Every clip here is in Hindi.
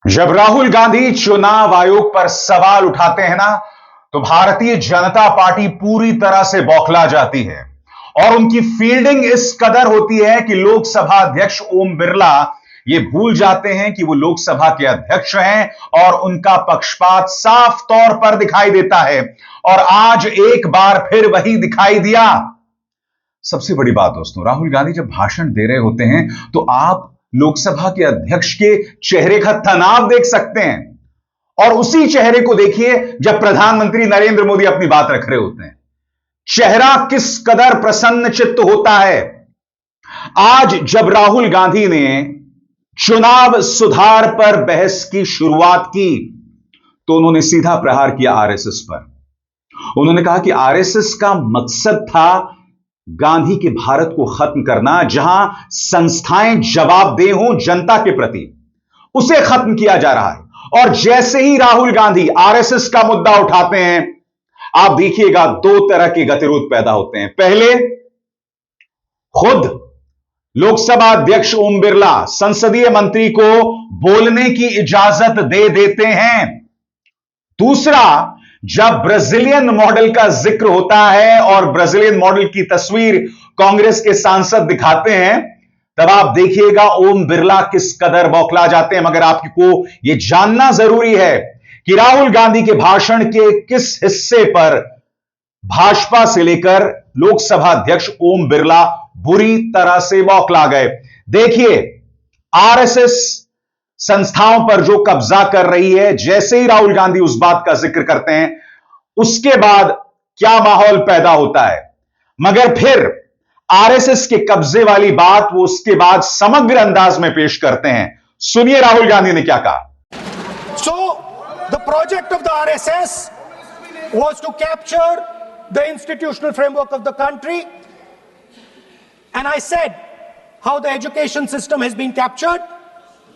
जब राहुल गांधी चुनाव आयोग पर सवाल उठाते हैं ना, तो भारतीय जनता पार्टी पूरी तरह से बौखला जाती है और उनकी फील्डिंग इस कदर होती है कि लोकसभा अध्यक्ष ओम बिरला ये भूल जाते हैं कि वो लोकसभा के अध्यक्ष हैं और उनका पक्षपात साफ तौर पर दिखाई देता है। और आज एक बार फिर वही दिखाई दिया। सबसे बड़ी बात दोस्तों, राहुल गांधी जब भाषण दे रहे होते हैं तो आप लोकसभा के अध्यक्ष के चेहरे का तनाव देख सकते हैं, और उसी चेहरे को देखिए जब प्रधानमंत्री नरेंद्र मोदी अपनी बात रख रहे होते हैं। चेहरा किस कदर प्रसन्न चित्त होता है। आज जब राहुल गांधी ने चुनाव सुधार पर बहस की शुरुआत की तो उन्होंने सीधा प्रहार किया आरएसएस पर। उन्होंने कहा कि आरएसएस का मकसद था गांधी के भारत को खत्म करना, जहां संस्थाएं जवाबदेह हों जनता के प्रति, उसे खत्म किया जा रहा है। और जैसे ही राहुल गांधी आरएसएस का मुद्दा उठाते हैं, आप देखिएगा दो तरह के गतिरोध पैदा होते हैं। पहले, खुद लोकसभा अध्यक्ष ओम बिरला संसदीय मंत्री को बोलने की इजाजत दे देते हैं। दूसरा, जब ब्राजीलियन मॉडल का जिक्र होता है और ब्राजीलियन मॉडल की तस्वीर कांग्रेस के सांसद दिखाते हैं, तब आप देखिएगा ओम बिरला किस कदर बौखला जाते हैं। मगर आपको यह जानना जरूरी है कि राहुल गांधी के भाषण के किस हिस्से पर भाजपा से लेकर लोकसभा अध्यक्ष ओम बिरला बुरी तरह से बौखला गए। देखिए, आरएसएस संस्थाओं पर जो कब्जा कर रही है, जैसे ही राहुल गांधी उस बात का जिक्र करते हैं, उसके बाद क्या माहौल पैदा होता है। मगर फिर आरएसएस के कब्जे वाली बात वो उसके बाद समग्र अंदाज में पेश करते हैं। सुनिए राहुल गांधी ने क्या कहा। So the project of the RSS was to capture the institutional framework of the country, and I said how the education system has been captured.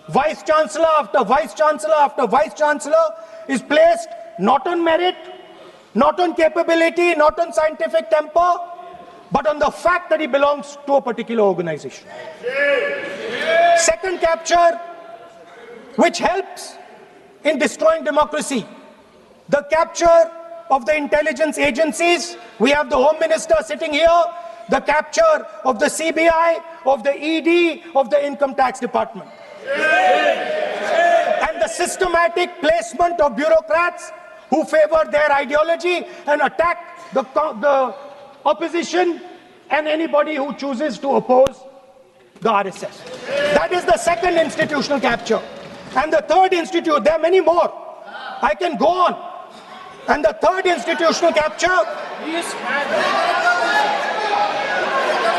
Vice chancellor after vice chancellor after vice chancellor is placed not on merit, not on capability, not on scientific temper, but on the fact that he belongs to a particular organization. Second capture, which helps in destroying democracy, the capture of the intelligence agencies. We have the Home Minister sitting here, the capture of the CBI, of the ED, of the Income Tax Department. And the systematic placement of bureaucrats who favor their ideology and attack the opposition and anybody who chooses to oppose the RSS. That is the second institutional capture. And the third institute, there are many more. I can go on. And the third institutional capture.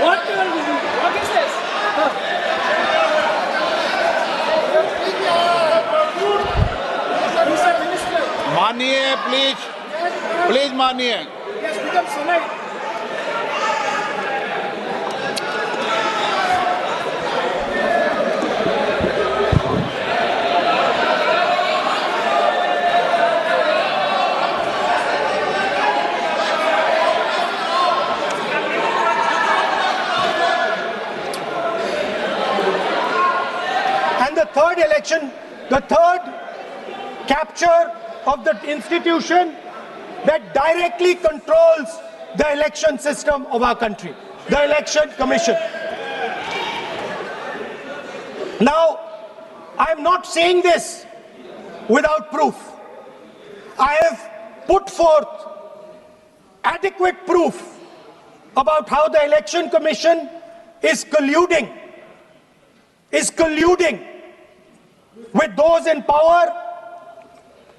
What is this? मानिए प्लीज मानिए। And the third election, the third capture of the institution that directly controls the election system of our country, the Election Commission. Now, I am not saying this without proof. I have put forth adequate proof about how the Election Commission is colluding with those in power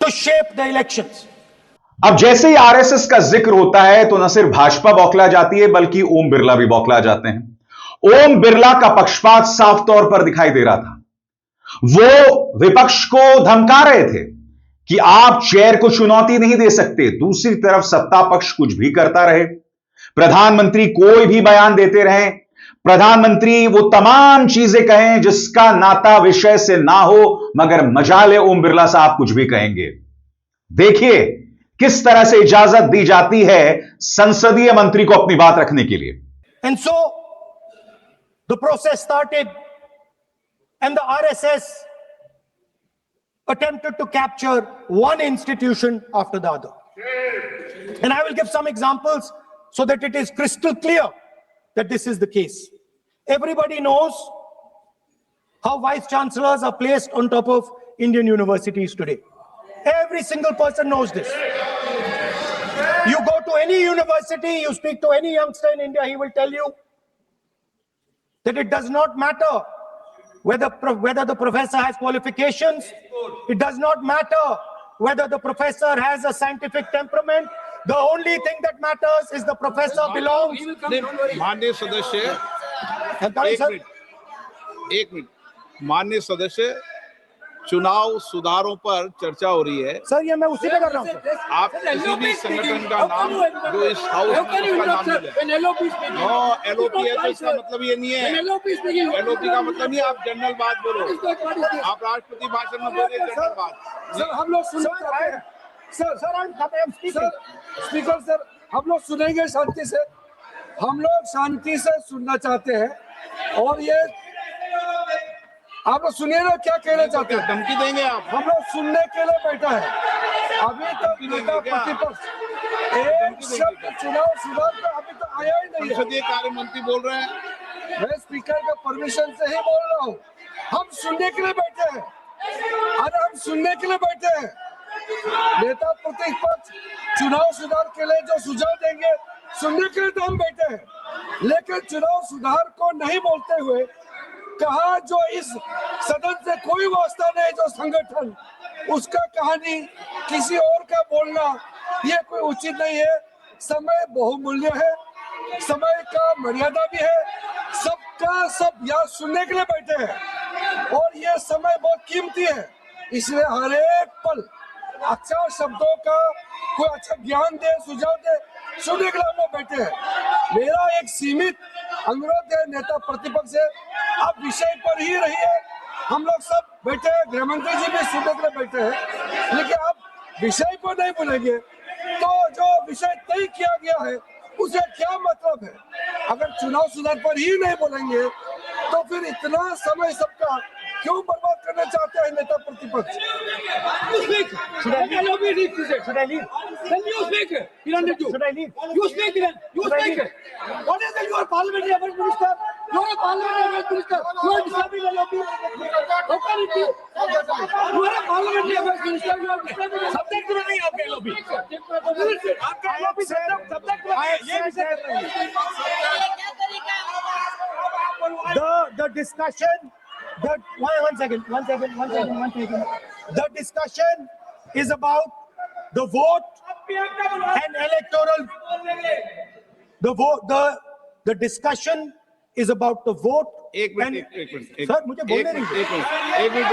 to shape the elections. अब जैसे ही आरएसएस का जिक्र होता है तो न सिर्फ भाजपा बौखला जाती है बल्कि ओम बिरला भी बौखला जाते हैं। ओम बिरला का पक्षपात साफ तौर पर दिखाई दे रहा था। वो विपक्ष को धमका रहे थे कि आप चेयर को चुनौती नहीं दे सकते, दूसरी तरफ सत्ता पक्ष कुछ भी करता रहे, प्रधानमंत्री कोई भी बयान देते रहे, प्रधानमंत्री वो तमाम चीजें कहें जिसका नाता विषय से ना हो, मगर मजाल ओम बिरला साहब कुछ भी कहेंगे। देखिए किस तरह से इजाजत दी जाती है संसदीय मंत्री को अपनी बात रखने के लिए। And so the process started, and the RSS attempted to capture one institution after the other. And I will give some examples so that it is crystal clear that this is the case. Everybody knows how vice chancellors are placed on top of Indian universities today. Every single person knows this. You go to any university, you speak to any youngster in India, he will tell you that it does not matter whether the professor has qualifications. It does not matter whether the professor has a scientific temperament. The only thing that matters is the professor belongs. माननीय सदस्य एक मिनट माननीय सदस्य चुनाव सुधारों पर चर्चा हो रही है। सर ये मैं उसी पे कर रहा हूँ। आप किसी भी संगठन का नाम जो इस हाउस में उसका नाम ले लें। नो एलओपी है तो इसका मतलब ये नहीं है। एलओपी का मतलब नहीं, आप जनरल बात बोलो। आप राष्ट्रपति भाषण में बोले जनरल बात। सर हम लोग सुनना चाहते हैं। स्पीकर सर हम लोग सुनेंगे शांति से। हम लोग शांति से सुनना चाहते हैं और ये आप लोग सुनिए ना क्या कहना चाहते हैं। धमकी देंगे आप? हम लोग सुनने के लिए बैठा है। अभी तक नेता प्रतिपक्ष एक शब्द चुनाव सुधार पे अभी तक आया ही नहीं है। संसदीय कार्य मंत्री बोल रहे हैं। मैं स्पीकर का परमिशन से ही बोल रहा हूँ। हम सुनने के लिए बैठे हैं। अरे हम सुनने के लिए बैठे हैं। नेता प्रतिपक्ष चुनाव सुधार के लिए जो सुझाव देंगे सुनने के लिए तो हम बैठे हैं, लेकिन चुनाव सुधार को नहीं बोलते हुए कहा जो इस सदन से कोई वास्ता नहीं, जो संगठन उसका कहानी किसी और का बोलना ये कोई उचित नहीं है। समय बहुमूल्य है, समय का मर्यादा भी है। सबका सब यहाँ सुनने के लिए बैठे हैं और ये समय बहुत कीमती है, इसलिए हर एक पल अच्छा शब्दों का कोई अच्छा ज्ञान दे, सुझाव दे, सुनने के लिए हम लोग बैठे हैं। मेरा एक सीमित अनुरोध है नेता प्रतिपक्ष से, आप विषय पर ही रहिए। हम लोग सब बैठे हैं, गृह मंत्री जी भी सुनने के लिए बैठे हैं, लेकिन आप विषय पर नहीं बोलेंगे तो जो विषय तय किया गया है उसे क्या मतलब है। अगर चुनाव सुधार पर ही नहीं बोलेंगे तो फिर इतना समय सबका क्यों बर्बाद करना चाहते हैं नेता प्रतिपक्ष। Should I leave? Then you speak. You don't need to. Should I leave? You speak then. You speak. What is it? You are parliamentary affairs minister. You are a parliamentary affairs minister. You are disturbing the lobby. How can it be? You are a parliamentary affairs minister. You are disturbing the subject में नहीं आपके lobby. आपका lobby subject में ये विषय कर रहे हैं। The discussion. One second. The discussion is about the vote and electoral. The discussion is about the vote. एक मिनट सर मुझे बोलने नहीं। एक मिनट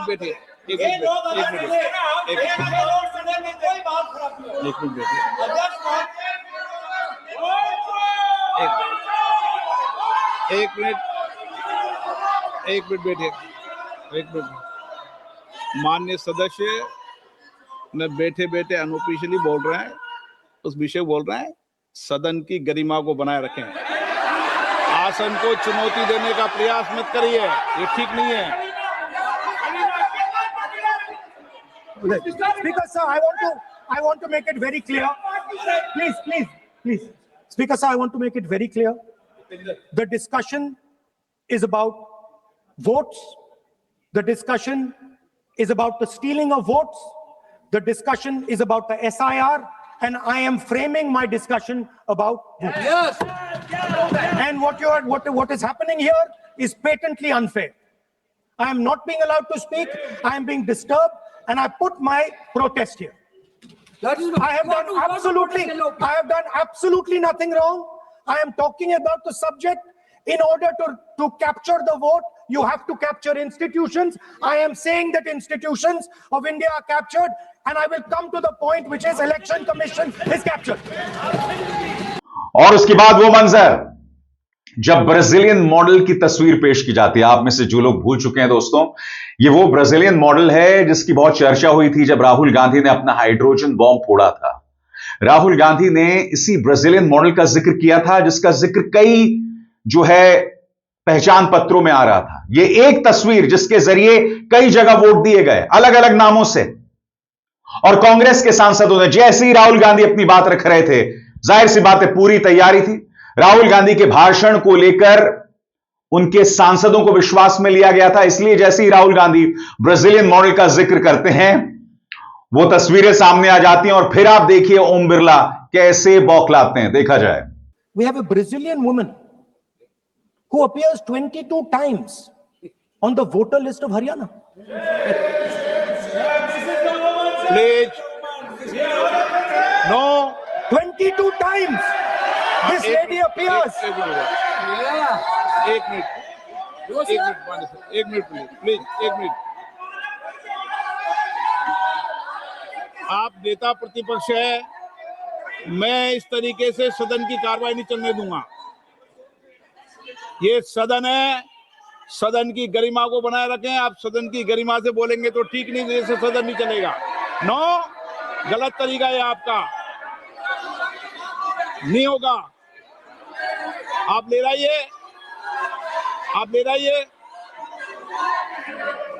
बैठिए। माननीय सदस्य न बैठे बैठे अनऑफिशियली बोल रहे हैं, उस विषय बोल रहे हैं। सदन की गरिमा को बनाए रखें, आसन को चुनौती देने का प्रयास मत करिए, ये ठीक नहीं है। Speaker sir, I want to make it very clear. Please. Speaker sir, I want to make it very clear. The discussion is about votes. The discussion is about the stealing of votes. The discussion is about the SIR, and I am framing my discussion about votes. Yes. And what is happening here is patently unfair. I am not being allowed to speak. I am being disturbed, and I put my protest here. That is. I have done absolutely nothing wrong. I am talking about the subject. In order to capture the vote, you have to capture institutions. I am saying that institutions of India are captured, and I will come to the point which is Election Commission is captured. और उसके बाद वो मंजर जब ब्राजीलियन मॉडल की तस्वीर पेश की जाती है। आप में से जो लोग भूल चुके हैं दोस्तों, ये वो ब्राजीलियन मॉडल है जिसकी बहुत चर्चा हुई थी जब राहुल गांधी ने अपना हाइड्रोजन बॉम्ब फोड़ा था। राहुल गांधी ने इसी ब्राजीलियन मॉडल का जिक्र किया था, जिसका जिक्र कई जो है पहचान पत्रों में आ रहा था। यह एक तस्वीर जिसके जरिए कई जगह वोट दिए गए अलग अलग नामों से, और कांग्रेस के सांसदों ने जैसे ही राहुल गांधी अपनी बात रख रहे थे, जाहिर सी बात है पूरी तैयारी थी। राहुल गांधी के भाषण को लेकर उनके सांसदों को विश्वास में लिया गया था, इसलिए जैसे ही राहुल गांधी ब्राजीलियन मॉडल का जिक्र करते हैं, वो तस्वीरें सामने आ जाती हैं और फिर आप देखिए ओम बिरला कैसे बौखलाते हैं। देखा जाए। We have a Brazilian woman who appears 22 times on the voter list of Haryana. Please know 22 times this lady appears. एक मिनट प्लीज एक मिनट। आप नेता प्रतिपक्ष है, मैं इस तरीके से सदन की कार्रवाई नहीं चलने दूंगा। ये सदन है, सदन की गरिमा को बनाए रखें। आप सदन की गरिमा से बोलेंगे तो ठीक, नहीं जैसे सदन नहीं चलेगा। नो, गलत तरीका है आपका, नहीं होगा। आप ले रहिए।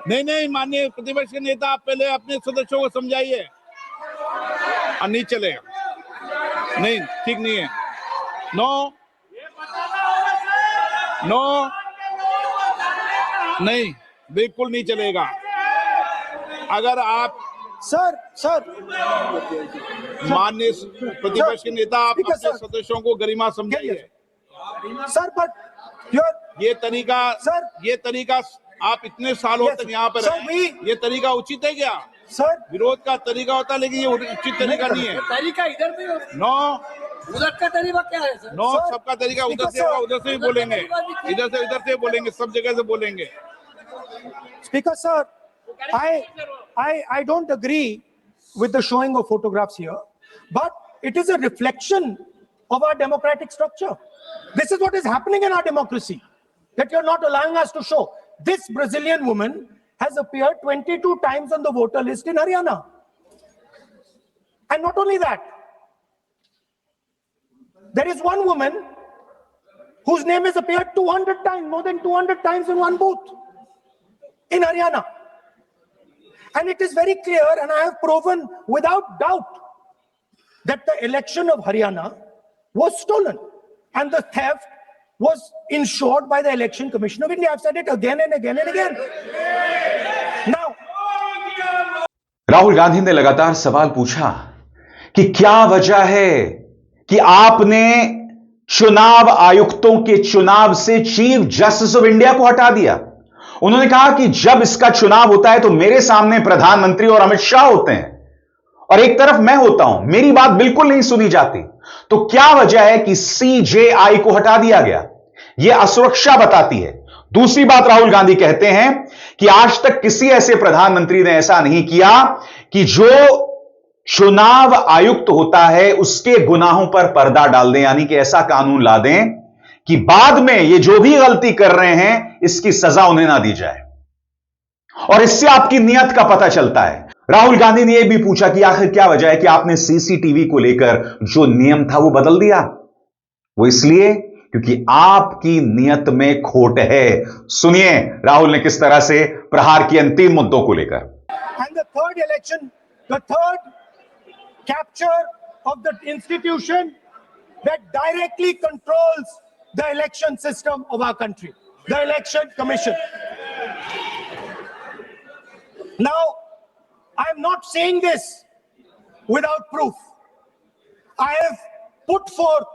नहीं, माननीय प्रतिपक्ष के नेता, आप पहले अपने सदस्यों को समझाइए। नहीं चलेगा, नहीं, ठीक नहीं है। नो, नहीं, बिल्कुल नहीं चलेगा। अगर आप सर माननीय प्रतिपक्ष के नेता, आप अपने सदस्यों को गरिमा समझाइए। सर, but ये तरीका आप इतने सालों तक यहाँ पर हैं, ये तरीका उचित है क्या? सर, विरोध का तरीका होता है, लेकिन ये उचित तरीका नहीं है। तरीका इधर भी हो, नो, उधर का तरीका क्या है सर? नो, सबका तरीका उधर से होगा, उधर से भी बोलेंगे, इधर से बोलेंगे, सब जगह से बोलेंगे। Speaker sir, I don't agree with the showing of photographs here, but it is a reflection of our democratic structure. This is what is happening in our democracy, that you're not allowing us to show. This Brazilian woman has appeared 22 times on the voter list in Haryana. And not only that, there is one woman whose name has appeared 200 times, more than 200 times in one booth in Haryana. And it is very clear, and I have proven without doubt, that the election of Haryana was stolen and the theft was ensured by the Election Commission of India. I've said it again and again and again. Now, Rahul Gandhi ने लगातार सवाल पूछा कि क्या वजह है कि आपने चुनाव आयुक्तों के चुनाव से चीफ जस्टिस ऑफ इंडिया को हटा दिया। उन्होंने कहा कि जब इसका चुनाव होता है तो मेरे सामने प्रधानमंत्री और अमित शाह होते हैं और एक तरफ मैं होता हूं, मेरी बात बिल्कुल नहीं सुनी जाती। तो क्या वजह है कि सीजेआई को हटा दिया गया? यह असुरक्षा बताती है। दूसरी बात, राहुल गांधी कहते हैं कि आज तक किसी ऐसे प्रधानमंत्री ने ऐसा नहीं किया कि जो चुनाव आयुक्त होता है उसके गुनाहों पर पर्दा डाल दें, यानी कि ऐसा कानून ला दें कि बाद में ये जो भी गलती कर रहे हैं इसकी सजा उन्हें ना दी जाए। और इससे आपकी नीयत का पता चलता है। राहुल गांधी ने यह भी पूछा कि आखिर क्या वजह है कि आपने सीसीटीवी को लेकर जो नियम था वो बदल दिया। वो इसलिए क्योंकि आपकी नीयत में खोट है। सुनिए राहुल ने किस तरह से प्रहार किए इन तीन मुद्दों को लेकर। and the third election, the third capture of the institution that directly controls the election system of our country, the Election Commission. Now, I'm not saying this without proof. I have put forth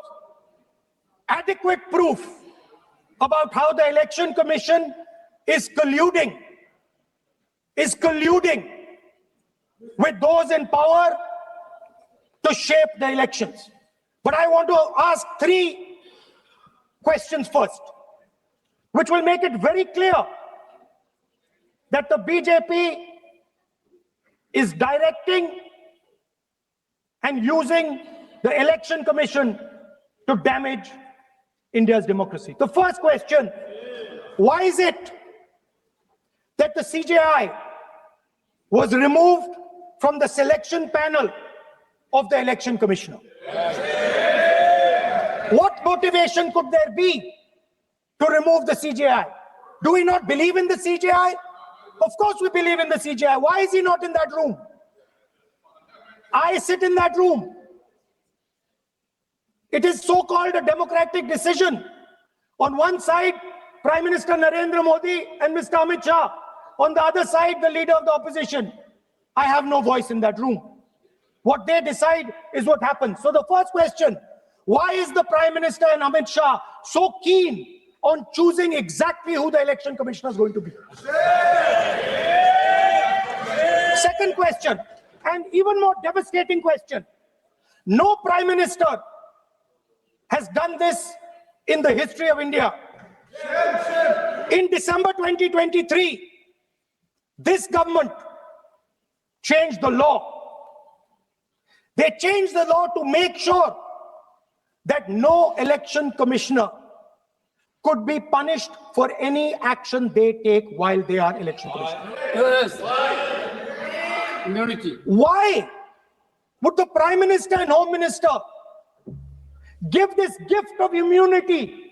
adequate proof about how the Election Commission is colluding with those in power to shape the elections. But I want to ask three questions first, which will make it very clear that the BJP is directing and using the Election Commission to damage India's democracy. The first question, why is it that the CJI was removed from the selection panel of the Election Commissioner? What motivation could there be to remove the CJI. Do we not believe in the CJI? Of course we believe in the CJI. Why is he not in that room? I sit in that room. It is so-called a democratic decision. On one side, Prime Minister Narendra Modi and Mr. Amit Shah. On the other side, the leader of the opposition. I have no voice in that room. What they decide is what happens. So the first question, why is the Prime Minister and Amit Shah so keen on choosing exactly who the election commissioner is going to be? Second question, and even more devastating question. No Prime Minister has done this in the history of India. In December 2023, this government changed the law. They changed the law to make sure that no election commissioner could be punished for any action they take while they are election commissioner. Yes. Immunity. Why would the Prime Minister and Home Minister give this gift of immunity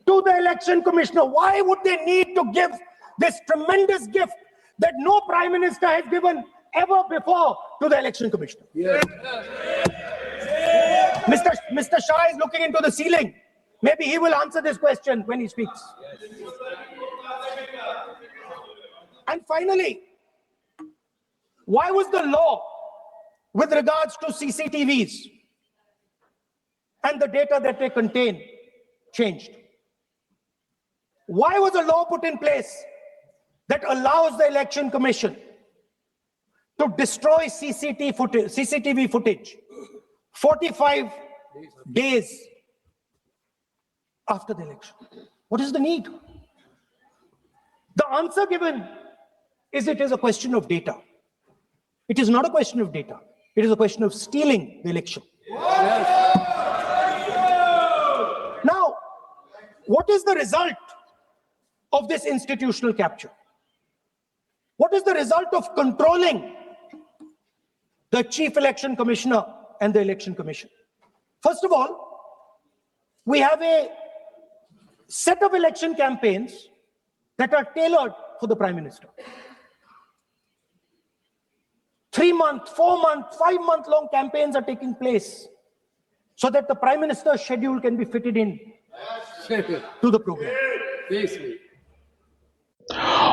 to the election commissioner? Why would they need to give this tremendous gift that no Prime Minister has given ever before to the election commissioner? Yes. Mr. Shah is looking into the ceiling. Maybe he will answer this question when he speaks. And finally, why was the law with regards to CCTVs and the data that they contain changed? Why was a law put in place that allows the election commission to destroy CCTV footage 45 days after the election? What is the need? The answer given is it is a question of data. It is not a question of data. It is a question of stealing the election. Now, what is the result of this institutional capture? What is the result of controlling the Chief Election Commissioner and the Election Commission? First of all, we have a set of election campaigns that are tailored for the Prime Minister. 3-month, 4-month, 5-month long campaigns are taking place so that the Prime Minister's schedule can be fitted in to the program.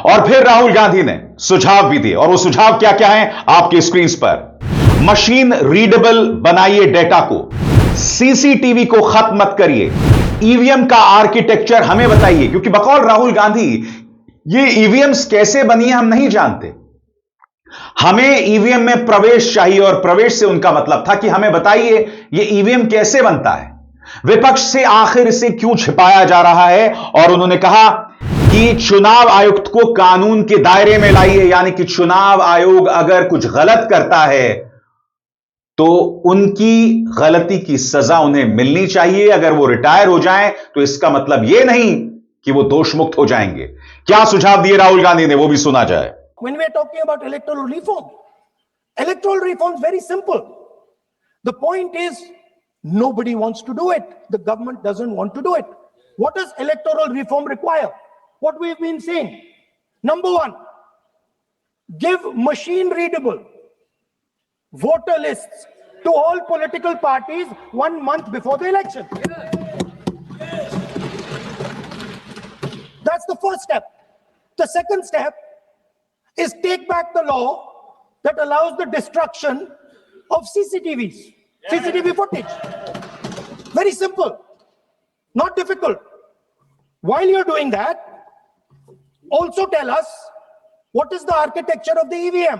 और फिर राहुल गांधी ने सुझाव भी दिए, और वो सुझाव क्या क्या है आपके स्क्रीन पर। मशीन रीडेबल बनाइए डेटा को, सीसीटीवी को खत्म मत करिए, ईवीएम का आर्किटेक्चर हमें बताइए, क्योंकि बकौल राहुल गांधी ये ईवीएम्स कैसे बनी है हम नहीं जानते। हमें ईवीएम में प्रवेश चाहिए, और प्रवेश से उनका मतलब था कि हमें बताइए ये ईवीएम कैसे बनता है, विपक्ष से आखिर इसे क्यों छिपाया जा रहा है। और उन्होंने कहा कि चुनाव आयुक्त को कानून के दायरे में लाइए, यानी कि चुनाव आयोग अगर कुछ गलत करता है तो उनकी गलती की सजा उन्हें मिलनी चाहिए। अगर वो रिटायर हो जाएं तो इसका मतलब यह नहीं कि वो दोषमुक्त हो जाएंगे। क्या सुझाव दिए राहुल गांधी ने, वो भी सुना जाए। When we are talking about electoral reform is very simple. The point is, nobody wants to do it. The government doesn't want to do it. What does electoral reform require? What we've been saying. Number one, give machine readable voter lists to all political parties 1 month before the election. That's the first step. The second step is take back the law that allows the destruction of CCTV footage. Very simple, not difficult. While you're doing that, also tell us what is the architecture of the EVM.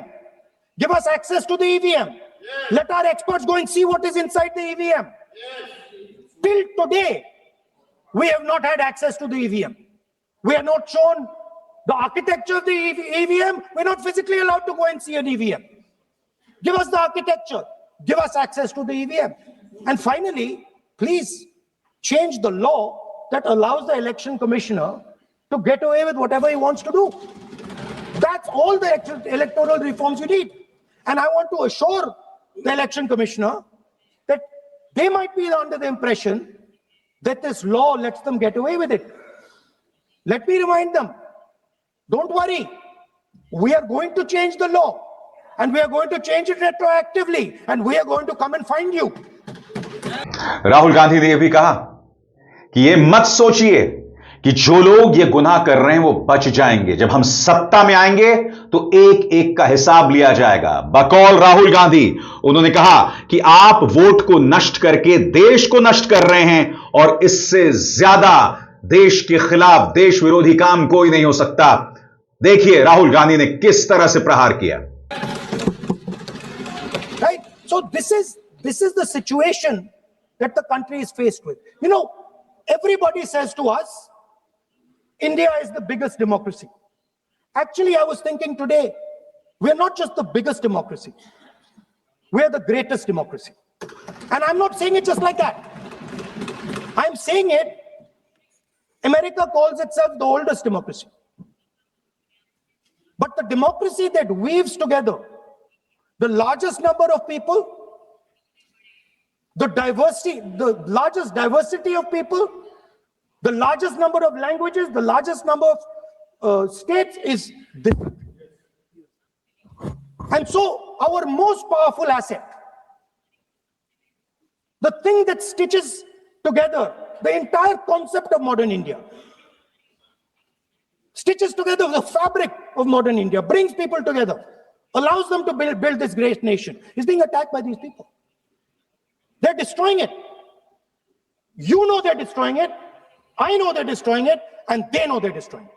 Give us access to the EVM. Let our experts go and see what is inside the EVM. Till today, we have not had access to the EVM. We are not shown the architecture of the EVM. We're not physically allowed to go and see an EVM. Give us the architecture. Give us access to the EVM. And finally, please change the law that allows the election commissioner to get away with whatever he wants to do. That's all the electoral reforms you need. And I want to assure the election commissioner that they might be under the impression that this law lets them get away with it. Let me remind them, don't worry, we are going to change the law and we are going to change it retroactively and we are going to come and find you. Rahul Gandhi ने यह भी कहा कि यह मत सोचिए कि जो लोग ये गुनाह कर रहे हैं वो बच जाएंगे, जब हम सत्ता में आएंगे तो एक एक का हिसाब लिया जाएगा। बकौल राहुल गांधी उन्होंने कहा कि आप वोट को नष्ट करके देश को नष्ट कर रहे हैं और इससे ज्यादा देश के खिलाफ देश विरोधी काम कोई नहीं हो सकता। देखिए राहुल गांधी ने किस तरह से प्रहार किया। Right? So this is the situation that the country is faced with. You know, everybody says to us, India is the biggest democracy. Actually, I was thinking today, we're not just the biggest democracy, we're the greatest democracy. And I'm not saying it just like that. I'm saying it, America calls itself the oldest democracy. But the democracy that weaves together the largest number of people, the largest diversity of people, the largest number of languages, the largest number of states is this. And so our most powerful asset, the thing that stitches together the entire concept of modern India, stitches together the fabric of modern India, brings people together, allows them to build this great nation, is being attacked by these people. They're destroying it. You know they're destroying it. I know they're destroying it, and they know they're destroying it.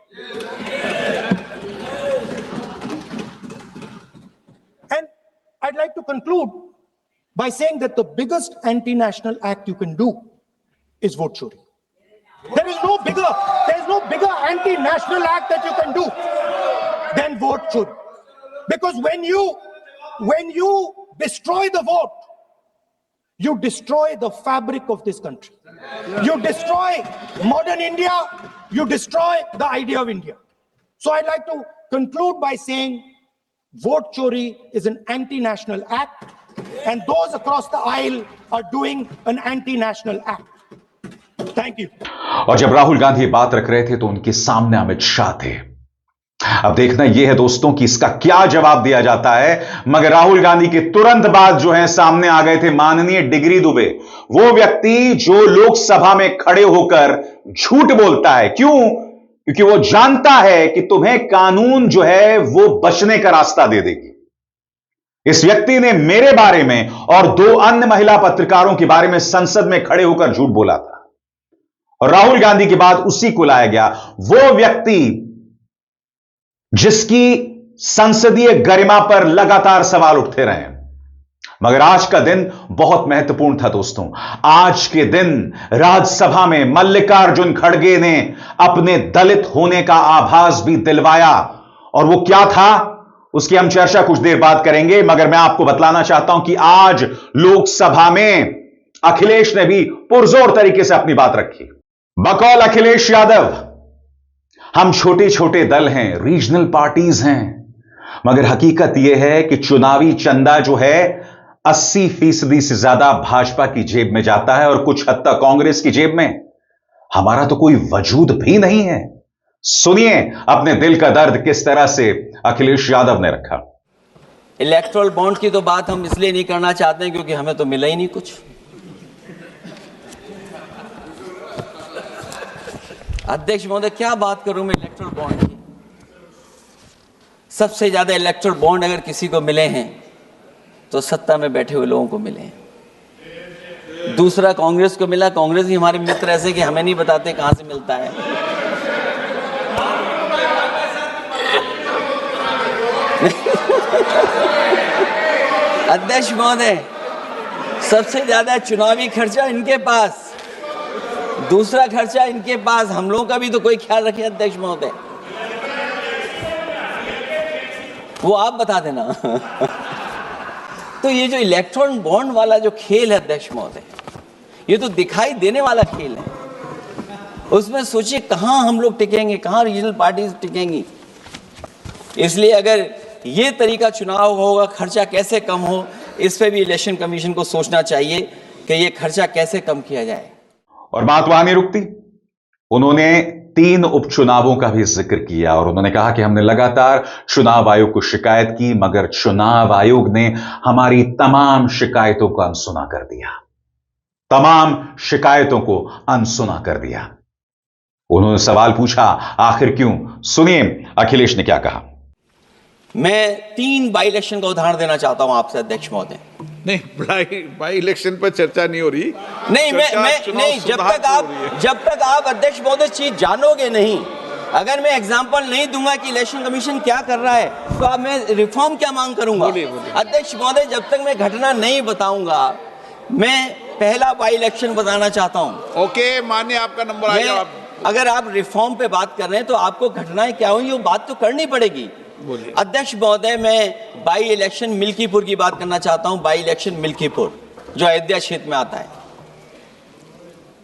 And I'd like to conclude by saying that the biggest anti-national act you can do is vote chori. There is no bigger anti-national act that you can do than vote chori. Because when you destroy the vote, you destroy the fabric of this country. You destroy modern India, you destroy the idea of India. So I'd like to conclude by saying vote chori is an anti-national act, and those across the aisle are doing an anti-national act. Thank you. और जब राहुल गांधी बात रख रहे थे तो उनके सामने अमित शाह थे। अब देखना यह है दोस्तों कि इसका क्या जवाब दिया जाता है। मगर राहुल गांधी के तुरंत बाद जो है सामने आ गए थे माननीय डिगरी दुबे, वो व्यक्ति जो लोकसभा में खड़े होकर झूठ बोलता है। क्यों? क्योंकि वो जानता है कि तुम्हें कानून जो है वो बचने का रास्ता दे देगी। इस व्यक्ति ने मेरे बारे में और दो अन्य महिला पत्रकारों के बारे में संसद में खड़े होकर झूठ बोला था और राहुल गांधी के बाद उसी को लाया गया। वो व्यक्ति जिसकी संसदीय गरिमा पर लगातार सवाल उठते रहे। मगर आज का दिन बहुत महत्वपूर्ण था दोस्तों। आज के दिन राज्यसभा में मल्लिकार्जुन खड़गे ने अपने दलित होने का आभास भी दिलवाया, और वो क्या था उसकी हम चर्चा कुछ देर बाद करेंगे। मगर मैं आपको बतलाना चाहता हूं कि आज लोकसभा में अखिलेश ने भी पुरजोर तरीके से अपनी बात रखी। बकौल अखिलेश यादव, हम छोटे छोटे दल हैं, रीजनल पार्टीज हैं, मगर हकीकत यह है कि चुनावी चंदा जो है 80% से ज्यादा भाजपा की जेब में जाता है और कुछ हद तक कांग्रेस की जेब में। हमारा तो कोई वजूद भी नहीं है। सुनिए अपने दिल का दर्द किस तरह से अखिलेश यादव ने रखा। इलेक्टोरल बॉन्ड की तो बात हम इसलिए नहीं करना चाहते हैं क्योंकि हमें तो मिला ही नहीं कुछ। अध्यक्ष महोदय, क्या बात करूं मैं इलेक्टोरल बॉन्ड की। सबसे ज्यादा इलेक्टोरल बॉन्ड अगर किसी को मिले हैं तो सत्ता में बैठे हुए लोगों को मिले हैं। दूसरा कांग्रेस को मिला। कांग्रेस ही हमारे मित्र ऐसे कि हमें नहीं बताते कहां से मिलता है। अध्यक्ष महोदय, सबसे ज्यादा चुनावी खर्चा इनके पास, दूसरा खर्चा इनके पास। हम लोगों का भी तो कोई ख्याल रखे अध्यक्ष महोदय, वो आप बता देना। तो ये जो इलेक्ट्रॉन बॉन्ड वाला जो खेल है अध्यक्ष महोदय, ये तो दिखाई देने वाला खेल है। उसमें सोचिए कहां हम लोग टिकेंगे, कहां रीजनल पार्टीज टिकेंगी। इसलिए अगर ये तरीका चुनाव होगा, खर्चा कैसे कम हो, इस पे भी इलेक्शन कमीशन को सोचना चाहिए कि ये खर्चा कैसे कम किया जाए। और बात वहां नहीं रुकती। उन्होंने 3 उपचुनावों का भी जिक्र किया और उन्होंने कहा कि हमने लगातार चुनाव आयोग को शिकायत की, मगर चुनाव आयोग ने हमारी तमाम शिकायतों को अनसुना कर दिया। तमाम शिकायतों को अनसुना कर दिया। उन्होंने सवाल पूछा, आखिर क्यों? सुनिए अखिलेश ने क्या कहा। मैं 3 बाई इलेक्शन का उदाहरण देना चाहता हूं आपसे अध्यक्ष महोदय। नहीं, बाई इलेक्शन पर चर्चा नहीं हो रही। नहीं, मैं नहीं, जब तक आप अध्यक्ष महोदय चीज जानोगे नहीं, अगर मैं एग्जांपल नहीं दूंगा कि इलेक्शन कमीशन क्या कर रहा है, तो अब मैं रिफॉर्म क्या मांग करूंगा? अध्यक्ष महोदय, जब तक मैं घटना नहीं बताऊंगा, मैं पहला बाई इलेक्शन बताना चाहता हूं। ओके, मानिए आपका नंबर आया। अगर आप रिफॉर्म पे बात कर रहे हैं तो आपको घटनाएं क्या हुई वो बात तो करनी पड़ेगी। अध्यक्ष महोदय, मैं बाई इलेक्शन मिल्कीपुर की बात करना चाहता हूं। बाई इलेक्शन मिल्कीपुर जो अयोध्या क्षेत्र में आता है।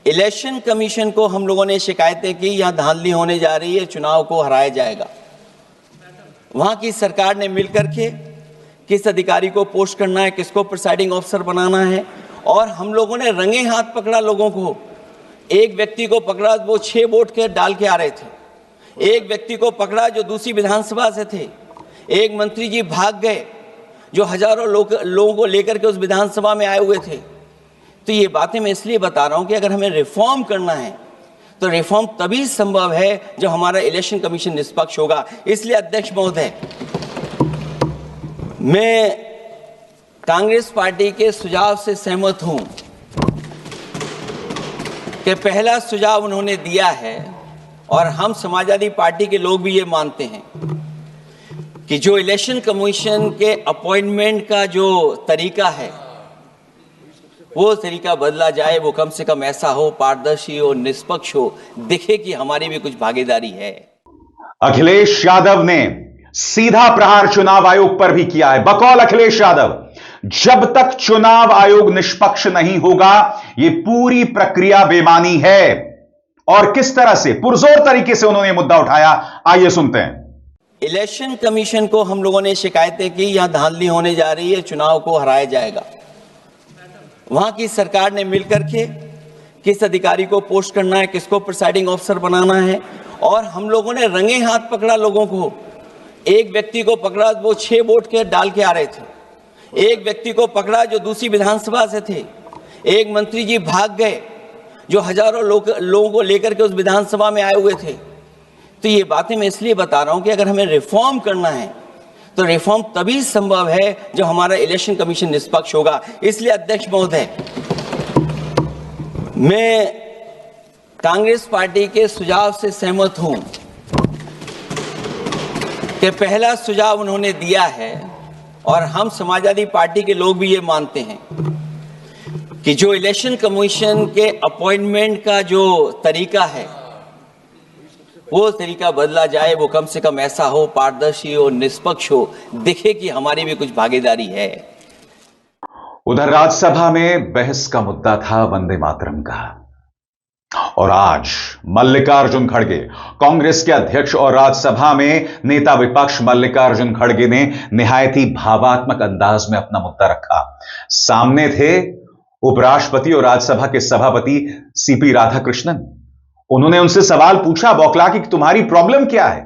इलेक्शन कमीशन को हम लोगों ने शिकायतें की, यहां धांधली होने जा रही है, चुनाव को हराया जाएगा। वहां की सरकार ने मिलकर के किस अधिकारी को पोस्ट करना है, किसको प्रिसाइडिंग ऑफिसर बनाना है, और हम लोगों ने रंगे हाथ पकड़ा लोगों को। एक व्यक्ति को पकड़ा, वो 6 वोट के डाल के आ रहे थे। एक व्यक्ति को पकड़ा जो दूसरी विधानसभा से थे। एक मंत्री जी भाग गए जो हजारों लोगों को लेकर के उस विधानसभा में आए हुए थे। तो ये बातें मैं इसलिए बता रहा हूं कि अगर हमें रिफॉर्म करना है तो रिफॉर्म तभी संभव है जब हमारा इलेक्शन कमीशन निष्पक्ष होगा। इसलिए अध्यक्ष महोदय, मैं कांग्रेस पार्टी के सुझाव से सहमत हूं कि पहला सुझाव उन्होंने दिया है और हम समाजवादी पार्टी के लोग भी ये मानते हैं कि जो इलेक्शन कमीशन के अपॉइंटमेंट का जो तरीका है वो तरीका बदला जाए। वो कम से कम ऐसा हो, पारदर्शी हो, निष्पक्ष हो, दिखे कि हमारी भी कुछ भागीदारी है। अखिलेश यादव ने सीधा प्रहार चुनाव आयोग पर भी किया है। बकौल अखिलेश यादव, जब तक चुनाव आयोग निष्पक्ष नहीं होगा यह पूरी प्रक्रिया बेमानी है। और किस तरह से पुरजोर तरीके से उन्होंने मुद्दा उठाया, आइए सुनते हैं। इलेक्शन कमीशन को हम लोगों ने शिकायतें की, यहां धांधली होने जा रही है, चुनाव को हराया जाएगा। वहां की सरकार ने मिलकर के किस अधिकारी को पोस्ट करना है, किसको प्रिसाइडिंग ऑफिसर बनाना है, और हम लोगों ने रंगे हाथ पकड़ा लोगों को। एक व्यक्ति को पकड़ा, वो 6 वोट के डाल के आ रहे थे। एक व्यक्ति को पकड़ा जो दूसरी विधानसभा से थे। एक मंत्री जी भाग गए जो हजारों लोगों को लेकर के उस विधानसभा में आए हुए थे। तो ये बातें मैं इसलिए बता रहा हूं कि अगर हमें रिफॉर्म करना है तो रिफॉर्म तभी संभव है जब हमारा इलेक्शन कमीशन निष्पक्ष होगा। इसलिए अध्यक्ष महोदय, मैं कांग्रेस पार्टी के सुझाव से सहमत हूं कि पहला सुझाव उन्होंने दिया है और हम समाजवादी पार्टी के लोग भी ये मानते हैं कि जो इलेक्शन कमीशन के अपॉइंटमेंट का जो तरीका है वो तरीका बदला जाए। वो कम से कम ऐसा हो, पारदर्शी हो, निष्पक्ष हो, दिखे कि हमारी भी कुछ भागीदारी है। उधर राज्यसभा में बहस का मुद्दा था वंदे मातरम का, और आज मल्लिकार्जुन खड़गे कांग्रेस के अध्यक्ष और राज्यसभा में नेता विपक्ष मल्लिकार्जुन खड़गे ने निहायत ही भावात्मक अंदाज में अपना मुद्दा रखा। सामने थे उपराष्ट्रपति और राज्यसभा के सभापति सीपी राधाकृष्णन। उन्होंने उनसे सवाल पूछा बौखला कि तुम्हारी प्रॉब्लम क्या है,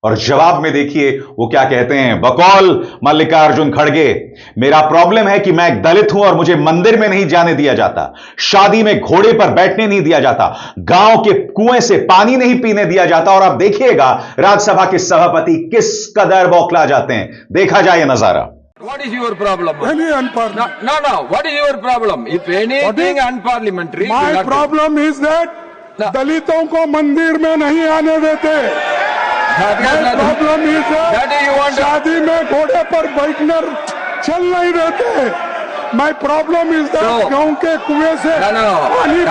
और जवाब में देखिए वो क्या कहते हैं। बकौल मल्लिकार्जुन खड़गे, मेरा प्रॉब्लम है कि मैं एक दलित हूं और मुझे मंदिर में नहीं जाने दिया जाता, शादी में घोड़े पर बैठने नहीं दिया जाता, गांव के कुएं से पानी नहीं पीने दिया जाता। और अब देखिएगा राज्यसभा के सभापति किस कदर बौखला जाते हैं। देखा जाए नजारा। What is your problem? Any unparliamentary. No. What is your problem? If anything unparliamentary, My do not do. problem is that No. दलितों को मंदिर में नहीं आने देते। That is My not- problem is That is you want to- शादी में घोड़े पर बैठना चल नहीं देते। My problem is that No. गांव के कुएं से No. पानी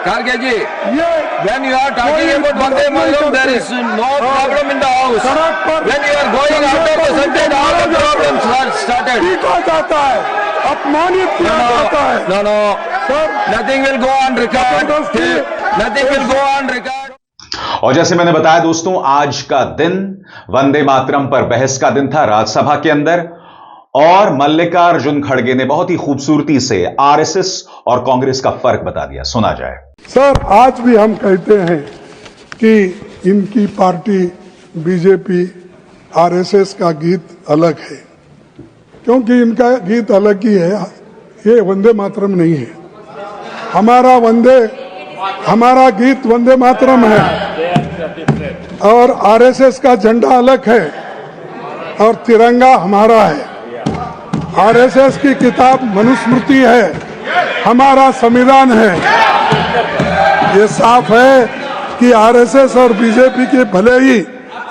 Karge ji, ये when you are talking कोई about Vande नहीं Mataram, there is करते। no और problem in the house. सड़क पर When you are going after the subject, all the problems are started. पीटा जाता है, अपमानित किया जाता है। No. Sir, Nothing will go on record. जबरदस्ती- Nothing will go on record. और जैसे मैंने बताया दोस्तों, आज का दिन वंदे मातरम पर बहस का दिन था राज्यसभा के अंदर, और मल्लिकार्जुन खड़गे ने बहुत ही खूबसूरती से आरएसएस और कांग्रेस का फर्क बता दिया। सुना जाए। सर, आज भी हम कहते हैं कि इनकी पार्टी बीजेपी आरएसएस का गीत अलग है, क्योंकि इनका गीत अलग ही है, ये वंदे मातरम नहीं है। हमारा गीत वंदे मातरम है और आरएसएस का झंडा अलग है और तिरंगा हमारा है। आरएसएस की किताब मनुस्मृति है, हमारा संविधान है। ये साफ है कि आरएसएस और बीजेपी की भले ही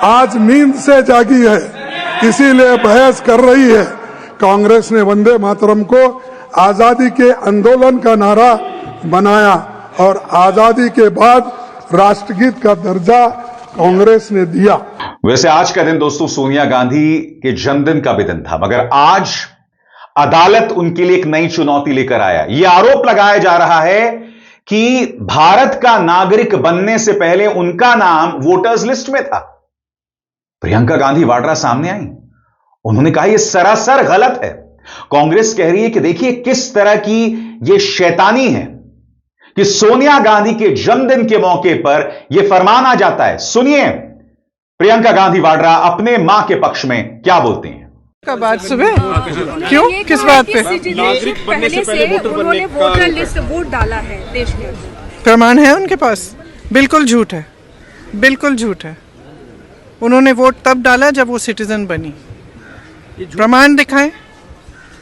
आज नींद से जागी है, इसीलिए बहस कर रही है। कांग्रेस ने वंदे मातरम को आजादी के आंदोलन का नारा बनाया और आजादी के बाद राष्ट्रगीत का दर्जा कांग्रेस ने दिया। वैसे आज का दिन दोस्तों सोनिया गांधी के जन्मदिन का भी दिन था, मगर आज अदालत उनके लिए एक नई चुनौती लेकर आया। यह आरोप लगाया जा रहा है कि भारत का नागरिक बनने से पहले उनका नाम वोटर्स लिस्ट में था। प्रियंका गांधी वाड्रा सामने आई, उन्होंने कहा यह सरासर गलत है। कांग्रेस कह रही है कि देखिए किस तरह की यह शैतानी है कि सोनिया गांधी के जन्मदिन के मौके पर यह फरमान आ जाता है। सुनिए प्रियंका गांधी वाड्रा अपने मां के पक्ष में क्या बोलती हैं। कब आज सुबह? क्यों, किस बात पे? नागरिक बनने से पहले उन्होंने वोटर लिस्ट वोट डाला है देश में। प्रमाण है उनके पास? बिल्कुल झूठ है, बिल्कुल झूठ है। उन्होंने वोट तब डाला जब वो सिटीजन बनी। प्रमाण दिखाएं।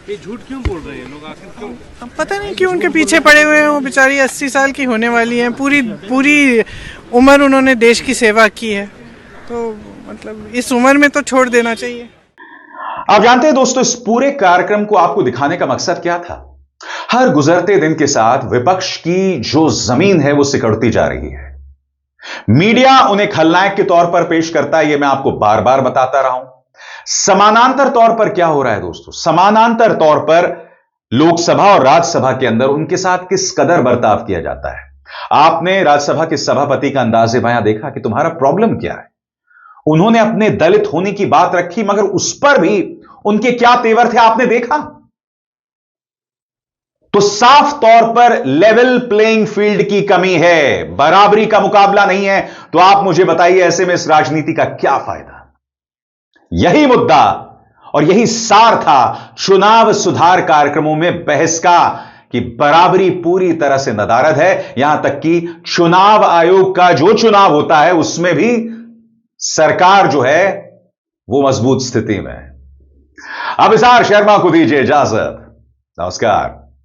ये झूठ क्यों बोल रहे हैं लोग, आखिर क्यों? पता नहीं क्यों उनके पीछे पड़े हुए हैं। वो बेचारी 80 साल की होने वाली हैं, पूरी उम्र उन्होंने देश की सेवा की है, तो मतलब इस उम्र में तो छोड़ देना चाहिए। आप जानते हैं दोस्तों, इस पूरे कार्यक्रम को आपको दिखाने का मकसद क्या था? हर गुजरते दिन के साथ विपक्ष की जो जमीन है वो सिकुड़ती जा रही है। मीडिया उन्हें खलनायक के तौर पर पेश करता है, यह मैं आपको बार बार बताता रहा हूं। समानांतर तौर पर क्या हो रहा है दोस्तों? समानांतर तौर पर लोकसभा और राज्यसभा के अंदर उनके साथ किस कदर बर्ताव किया जाता है। आपने राज्यसभा के सभापति का अंदाजे बयां देखा कि तुम्हारा प्रॉब्लम क्या है। उन्होंने अपने दलित होने की बात रखी, मगर उस पर भी उनके क्या तेवर थे आपने देखा। तो साफ तौर पर लेवल प्लेइंग फील्ड की कमी है, बराबरी का मुकाबला नहीं है। तो आप मुझे बताइए ऐसे में इस राजनीति का क्या फायदा? यही मुद्दा और यही सार था चुनाव सुधार कार्यक्रमों में बहस का कि बराबरी पूरी तरह से नदारद है। यहां तक कि चुनाव आयोग का जो चुनाव होता है उसमें भी सरकार जो है वो मजबूत स्थिति में है। अब इसार शर्मा को दीजिए इजाजत। नमस्कार।